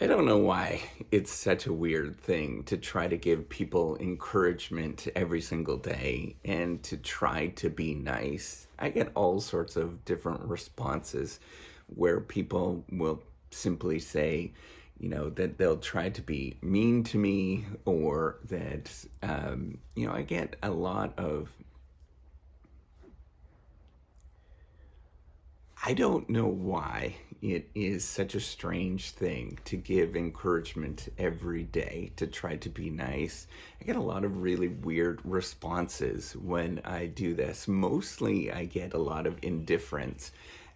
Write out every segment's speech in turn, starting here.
I don't know why it's such a weird thing to try to give people encouragement every single day and to try to be nice. I get all sorts of different responses where people will simply say, that they'll try to be mean to me, or that, I get a lot of I don't know why it is such a strange thing to give encouragement every day, to try to be nice. I get a lot of really weird responses when I do this. Mostly, I get a lot of indifference.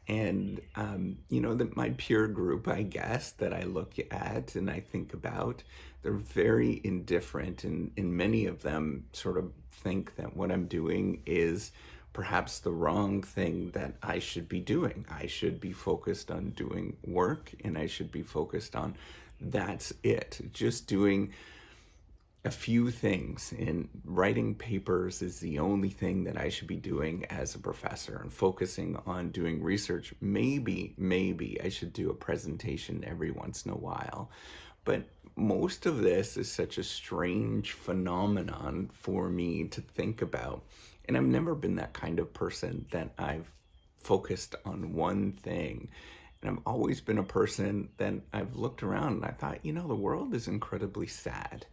And, that my peer group, I guess, that I look at and I think about, they're very indifferent. And many of them sort of think that what I'm doing is perhaps the wrong thing that I should be doing. I should be focused on doing work, and I should be focused on that's it. Just doing a few things, and writing papers is the only thing that I should be doing as a professor, and focusing on doing research. Maybe I should do a presentation every once in a while. But most of this is such a strange phenomenon for me to think about. And I've never been that kind of person that I've focused on one thing. And I've always been a person that I've looked around and I thought, the world is incredibly sad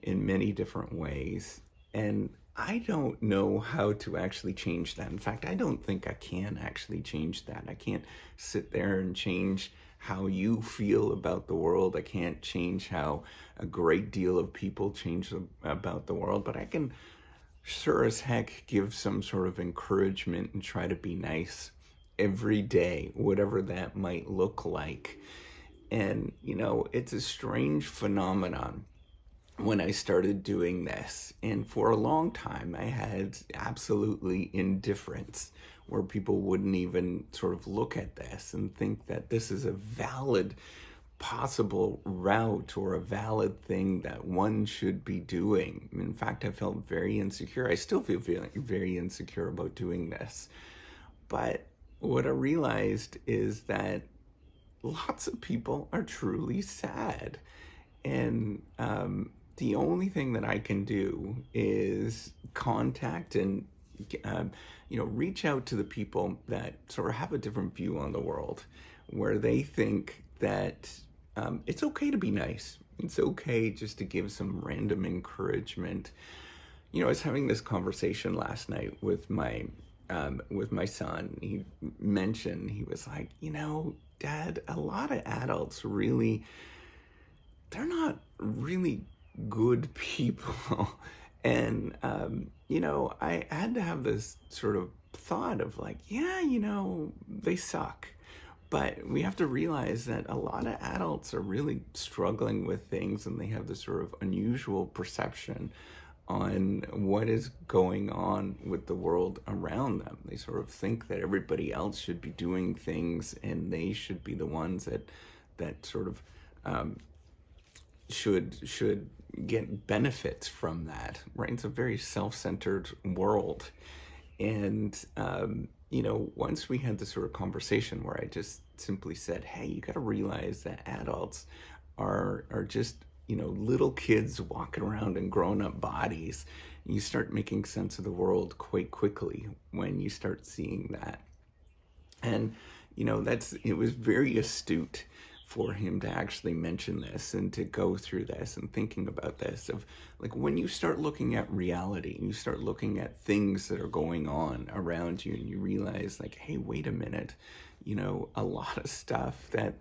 in many different ways. And I don't know how to actually change that. In fact, I don't think I can actually change that. I can't sit there and change how you feel about the world. I can't change how a great deal of people change about the world, but I can sure as heck give some sort of encouragement and try to be nice every day, whatever that might look like. And, it's a strange phenomenon when I started doing this. And for a long time, I had absolutely indifference, where people wouldn't even sort of look at this and think that this is a valid possible route or a valid thing that one should be doing. In fact, I felt very insecure. I still feel very insecure about doing this. But what I realized is that lots of people are truly sad. And the only thing that I can do is contact and reach out to the people that sort of have a different view on the world, where they think that it's okay to be nice. It's okay just to give some random encouragement. I was having this conversation last night with my son. He mentioned, he was like, Dad, a lot of adults really, they're not really good people. And, I had to have this sort of thought of like, yeah, they suck. But we have to realize that a lot of adults are really struggling with things, and they have this sort of unusual perception on what is going on with the world around them. They sort of think that everybody else should be doing things, and they should be the ones that sort of should get benefits from that, right? It's a very self-centered world. And once we had this sort of conversation where I just simply said, hey, you got to realize that adults are just little kids walking around in grown-up bodies. You start making sense of the world quite quickly when you start seeing that. And it was very astute for him to actually mention this and to go through this and thinking about this, of like, when you start looking at reality and you start looking at things that are going on around you, and you realize like, hey, wait a minute, a lot of stuff that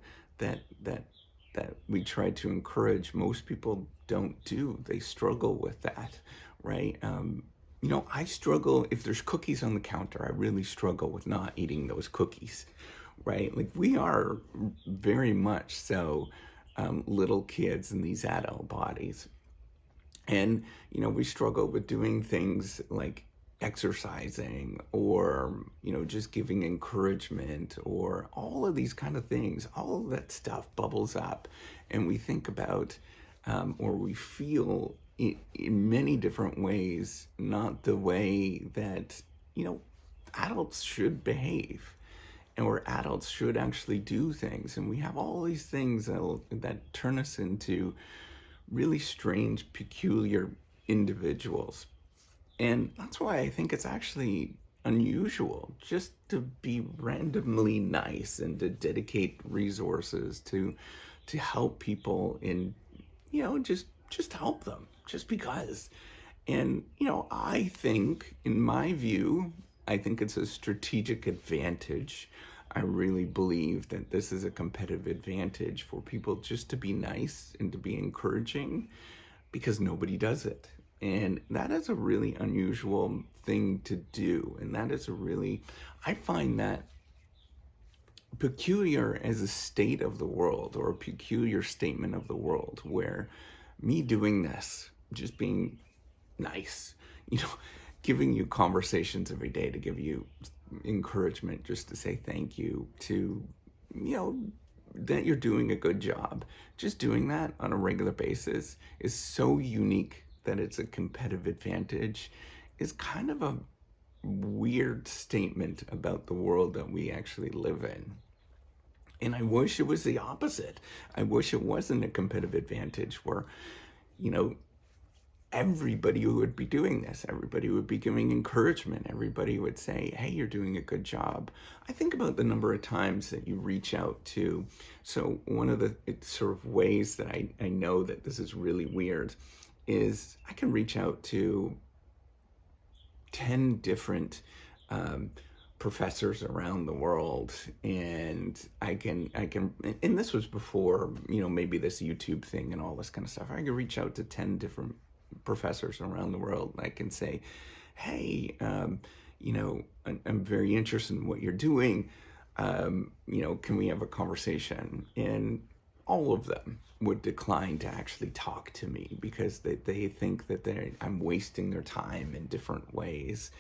we try to encourage, most people don't do. They struggle with that, right? I struggle if there's cookies on the counter. I really struggle with not eating those cookies, right? Like, we are very much so little kids in these adult bodies. And, we struggle with doing things like exercising, or, just giving encouragement, or all of these kind of things. All of that stuff bubbles up, and we think about, or we feel in many different ways, not the way that, adults should behave. and where adults should actually do things. And we have all these things that turn us into really strange, peculiar individuals. And that's why I think it's actually unusual just to be randomly nice and to dedicate resources to help people in, just help them just because. And, I think, in my view, I think it's a strategic advantage. I really believe that this is a competitive advantage for people just to be nice and to be encouraging because nobody does it. And that is a really unusual thing to do. And that is I find that peculiar as a state of the world or a peculiar statement of the world where me doing this, just being nice, you know, giving you conversations every day to give you encouragement, just to say thank you, to, you know, that you're doing a good job. Just doing that on a regular basis is so unique that it's a competitive advantage, is kind of a weird statement about the world that we actually live in. And I wish it was the opposite. I wish it wasn't a competitive advantage where, you know, everybody would be doing this. Everybody would be giving encouragement. Everybody would say, hey, you're doing a good job. I think about the number of times that you reach out to. So one of the sort of ways that I know that this is really weird is I can reach out to 10 different professors around the world, and I can, and this was before, maybe this YouTube thing and all this kind of stuff. I can reach out to 10 different professors around the world. I can say, hey, I'm very interested in what you're doing. Can we have a conversation? And all of them would decline to actually talk to me because they think that I'm wasting their time in different ways.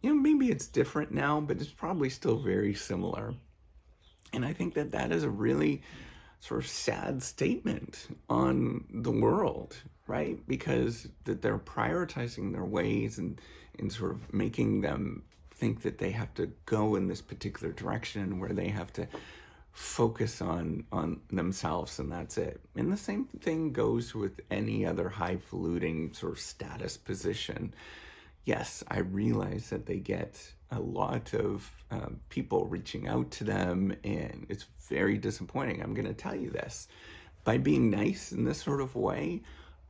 Maybe it's different now, but it's probably still very similar. And I think that is a really sort of sad statement on the world, right? Because that they're prioritizing their ways and sort of making them think that they have to go in this particular direction where they have to focus on themselves, and that's it. And the same thing goes with any other highfalutin sort of status position. Yes, I realize that they get a lot of people reaching out to them, and it's very disappointing. I'm going to tell you this. By being nice in this sort of way,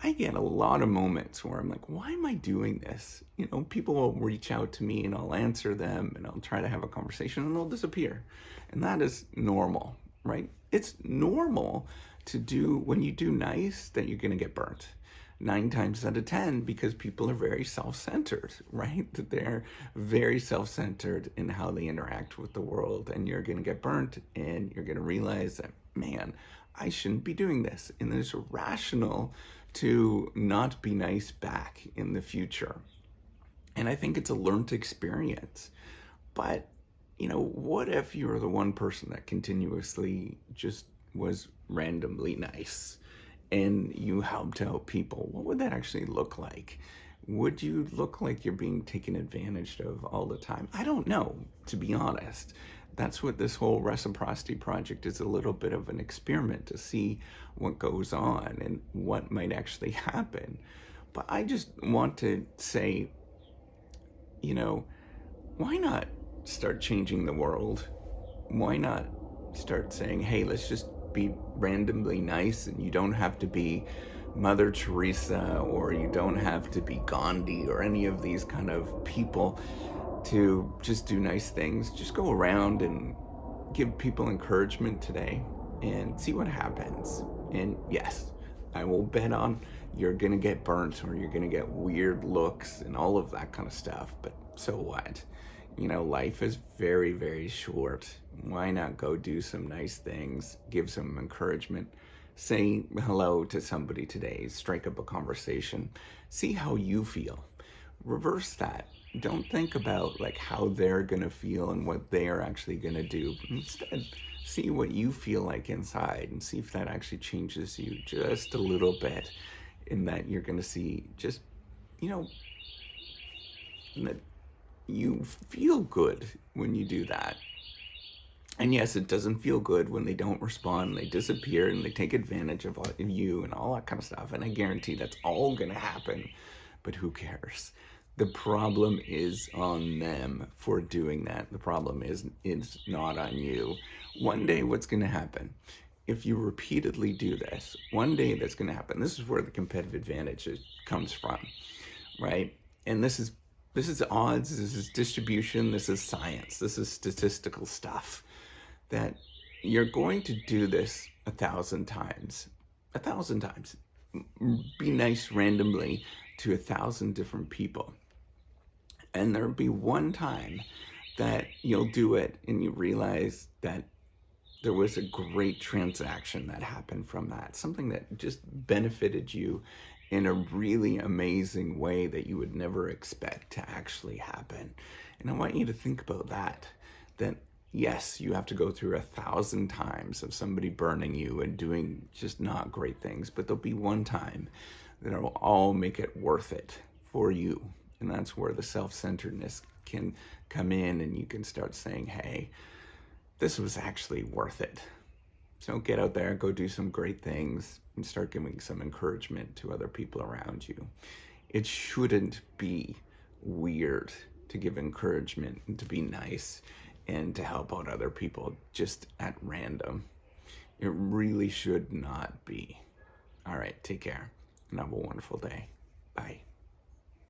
I get a lot of moments where I'm like, why am I doing this? People will reach out to me and I'll answer them and I'll try to have a conversation and they'll disappear. And that is normal, right? It's normal to do, when you do nice, that you're going to get burnt. 9 times out of 10, because people are very self-centered, right? That they're very self-centered in how they interact with the world, and you're going to get burnt, and you're going to realize that, man, I shouldn't be doing this. And it's rational to not be nice back in the future. And I think it's a learned experience. But, what if you're the one person that continuously just was randomly nice? And you helped out people? What would that actually look like? Would you look like you're being taken advantage of all the time? I don't know, to be honest. That's what this whole reciprocity project is, a little bit of an experiment to see what goes on and what might actually happen. But I just want to say, why not start changing the world? Why not start saying, hey, let's just be randomly nice, and you don't have to be Mother Teresa, or you don't have to be Gandhi or any of these kind of people to just do nice things. Just go around and give people encouragement today and see what happens. And yes, I will bet on you're gonna get burnt or you're gonna get weird looks and all of that kind of stuff, but so what? Life is very, very short. Why not go do some nice things, give some encouragement, say hello to somebody today, strike up a conversation, see how you feel. Reverse that. Don't think about like how they're going to feel and what they are actually going to do. Instead, see what you feel like inside and see if that actually changes you just a little bit, in that you're going to see just, that you feel good when you do that. And yes, it doesn't feel good when they don't respond, they disappear, and they take advantage of you and all that kind of stuff. And I guarantee that's all going to happen. But who cares? The problem is on them for doing that. The problem is not on you. One day, what's going to happen? If you repeatedly do this, one day that's going to happen. This is where the competitive advantage comes from, right? And this is odds, this is distribution, this is science, this is statistical stuff. That you're going to do this 1,000 times, 1,000 times. Be nice randomly to 1,000 different people, and there'll be one time that you'll do it and you realize that there was a great transaction that happened from that, something that just benefited you in a really amazing way that you would never expect to actually happen. And I want you to think about that yes, you have to go through 1,000 times of somebody burning you and doing just not great things, but there'll be one time that will all make it worth it for you. And that's where the self-centeredness can come in, and you can start saying, hey, this was actually worth it. So get out there, go do some great things, and start giving some encouragement to other people around you. It shouldn't be weird to give encouragement and to be nice and to help out other people just at random. It really should not be. All right, take care and have a wonderful day. Bye.